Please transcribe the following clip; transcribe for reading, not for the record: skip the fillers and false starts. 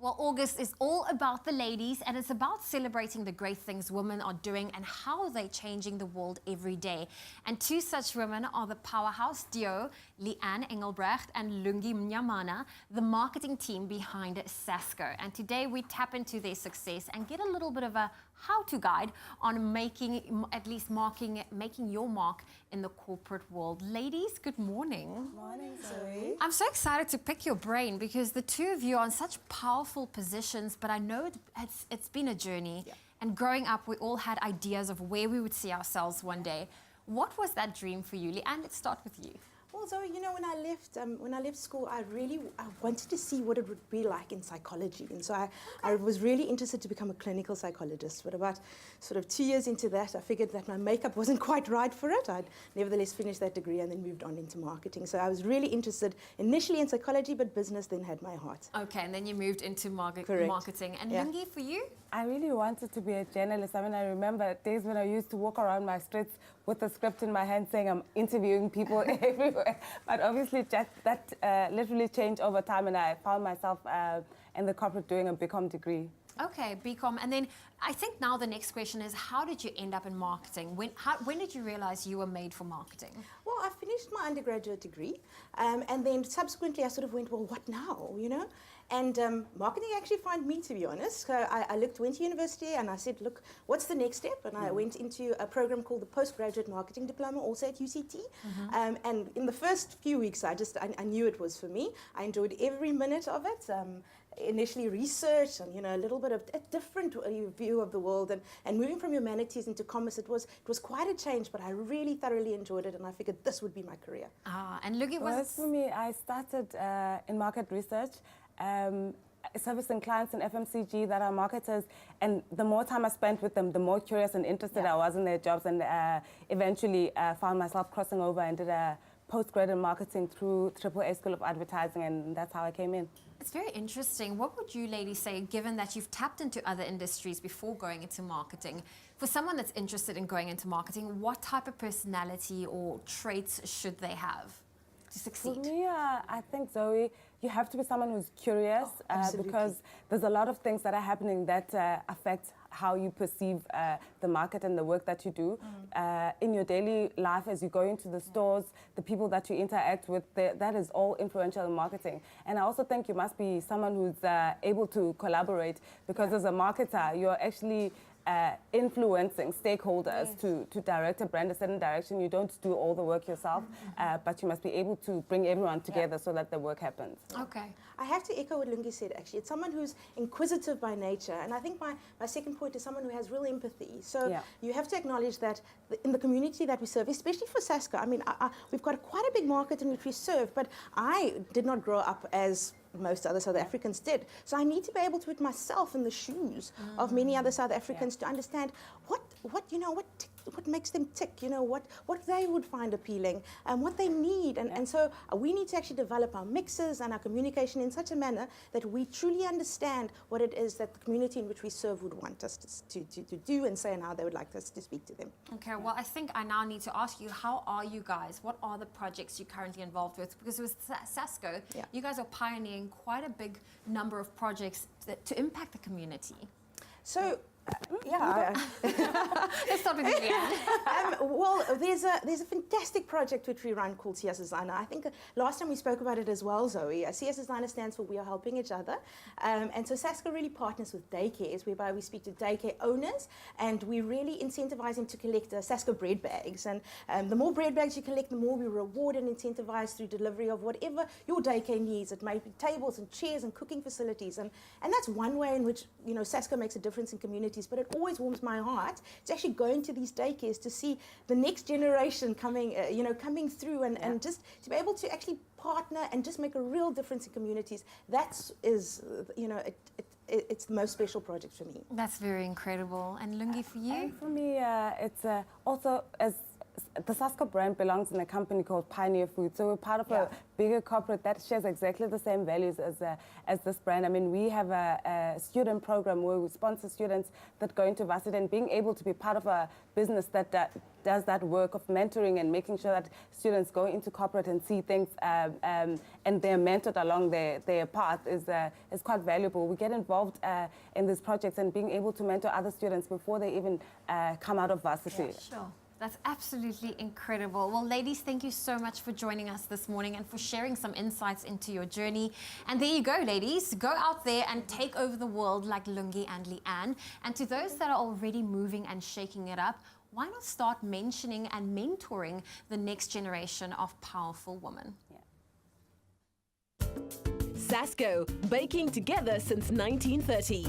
Well, August is all about the ladies, and it's about celebrating the great things women are doing and how they're changing the world every day. And two such women are the powerhouse duo, Leanne Engelbrecht and Lungi Mnyamana, the marketing team behind Sasko. And today we tap into their success and get a little bit of a how-to guide on making your mark in the corporate world. Ladies, good morning. Morning, Zoe. I'm so excited to pick your brain because the two of you are in such powerful positions, but I know it's been a journey. Yeah. And growing up, we all had ideas of where we would see ourselves one day. What was that dream for you? Leanne, let's start with you. Well, Zoe, you know, when I left school, I wanted to see what it would be like in psychology, and so I was really interested to become a clinical psychologist. But about sort of 2 years into that, I figured that my makeup wasn't quite right for it. I'd nevertheless finished that degree and then moved on into marketing. So I was really interested initially in psychology, but business then had my heart. Okay, and then you moved into Correct. marketing. And Yeah. Lungi, for you? I really wanted to be a journalist. I mean, I remember days when I used to walk around my streets with a script in my hand saying I'm interviewing people everywhere. But obviously that literally changed over time, and I found myself in the corporate doing a BCom degree. Okay, BCom. And then I think now the next question is, how did you end up in marketing? When did you realize you were made for marketing? Well, I finished my undergraduate degree, and then subsequently I sort of went, well, what now, you know? And marketing actually found me, to be honest. So I went to university and I said, look, what's the next step? And I went into a program called the Postgraduate Marketing Diploma, also at UCT. And in the first few weeks, I knew it was for me. I enjoyed every minute of it. Initially research and, you know, a little bit of a different view of the world, and moving from humanities into commerce, it was quite a change, but I really thoroughly enjoyed it, and I figured this would be my career. And Lungi, Well, as for me, I started in market research, servicing clients in FMCG that are marketers, and the more time I spent with them, the more curious and interested I was in their jobs, and eventually found myself crossing over and did a postgraduate marketing through AAA School of Advertising, and that's how I came in. It's very interesting. What would you ladies say, given that you've tapped into other industries before going into marketing? For someone that's interested in going into marketing, what type of personality or traits should they have to succeed? For me, I think, Zoe, you have to be someone who's curious, because there's a lot of things that are happening that affect how you perceive the market and the work that you do. In your daily life, as you go into the stores, the people that you interact with, that is all influential in marketing. And I also think you must be someone who's able to collaborate, because as a marketer, you're actually influencing stakeholders to direct a brand a certain direction. You don't do all the work yourself, but you must be able to bring everyone together so that the work happens. Okay. I have to echo what Lungi said, actually. It's someone who's inquisitive by nature, and I think my second point is someone who has real empathy. So you have to acknowledge that in the community that we serve, especially for Sasko, I mean, we've got quite a big market in which we serve, but I did not grow up as most other South Africans did. So I need to be able to put myself in the shoes of many other South Africans to understand what makes them tick, you know, what they would find appealing and what they need. And so we need to actually develop our mixes and our communication in such a manner that we truly understand what it is that the community in which we serve would want us to do and say, and how they would like us to speak to them. Okay, well, I think I now need to ask you, how are you guys? What are the projects you're currently involved with? Because with Sasko, you guys are pioneering quite a big number of projects to impact the community. So, let's start with Leanne. Well, there's a fantastic project which we run called CS Designer. I think last time we spoke about it as well, Zoe. CS Designer stands for We Are Helping Each Other. And so Sasko really partners with daycares, whereby we speak to daycare owners, and we really incentivize them to collect Sasko bread bags. And the more bread bags you collect, the more we reward and incentivize through delivery of whatever your daycare needs. It may be tables and chairs and cooking facilities. And that's one way in which, you know, Sasko makes a difference in communities. But it always warms my heart to actually go into these daycares to see the next generation coming through, and just to be able to actually partner and just make a real difference in communities. It's the most special project for me. That's very incredible. And Lungi, for you? And for me, it's also, as the Sasko brand belongs in a company called Pioneer Food. So we're part of a bigger corporate that shares exactly the same values as this brand. I mean, we have a student program where we sponsor students that go into varsity, and being able to be part of a business that does that work of mentoring and making sure that students go into corporate and see things and they're mentored along their path is quite valuable. We get involved in these projects and being able to mentor other students before they even come out of varsity. Yeah, sure. That's absolutely incredible. Well, ladies, thank you so much for joining us this morning and for sharing some insights into your journey. And there you go, ladies. Go out there and take over the world like Lungi and Leanne. And to those that are already moving and shaking it up, why not start mentioning and mentoring the next generation of powerful women? Sasko, baking together since 1930.